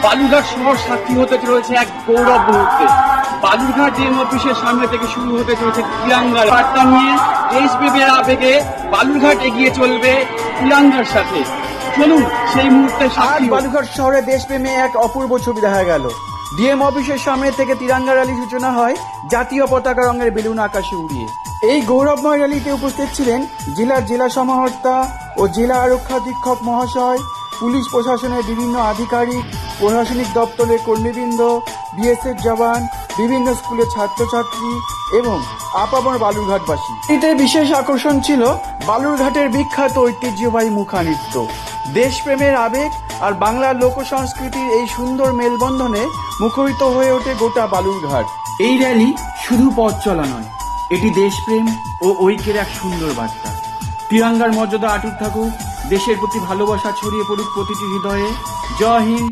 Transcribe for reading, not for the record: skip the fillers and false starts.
বালুরঘাট শহর সাক্ষী হতে চলেছে এক গৌরব মুহূর্তে। বালুরঘাট ডিএম অফিসের সামনে থেকে শুরু হতে চলেছে তিরঙ্গার বার্তা নিয়ে দেশপ্রেমের আবেগে বালুরঘাট এগিয়ে চলবে তিরঙ্গার সাথে। চলুন সেই মুহূর্তে সাক্ষী হই। বালুরঘাট শহরে দেশপ্রেমে এক অপূর্ব ছবি দেখা গেল। ডিএম অফিসের সামনে থেকে তিরঙ্গা র্যালি সূচনা হয় জাতীয় পতাকা রঙের বেলুন আকাশে উড়িয়ে। এই গৌরবময় র্যালিতে উপস্থিত ছিলেন জেলা সমাহর্তা ও জেলা আরক্ষা অধীক্ষক মহাশয়, পুলিশ প্রশাসনের বিভিন্ন আধিকারিক, প্রশাসনিক দপ্তরের কর্মীবৃন্দ, বিএসএফ জওয়ান, বিভিন্ন স্কুলের ছাত্রছাত্রী এবং আপামর বালুরঘাটবাসী। এতে বিশেষ আকর্ষণ ছিল বালুরঘাটের বিখ্যাত ঐতিহ্যবাহী মুখা নৃত্য। দেশপ্রেমের আবেগ আর বাংলার লোক সংস্কৃতির এই সুন্দর মেলবন্ধনে মুখরিত হয়ে ওঠে গোটা বালুরঘাট। এই র্যালি শুধু পথ চলা নয়, এটি দেশপ্রেম ও ঐক্যের এক সুন্দর বার্তা। তিরঙ্গার মর্যাদা অটুট থাকুক, দেশের প্রতি ভালোবাসা ছড়িয়ে পড়ুক প্রতিটি হৃদয়ে। জয় হিন্দ।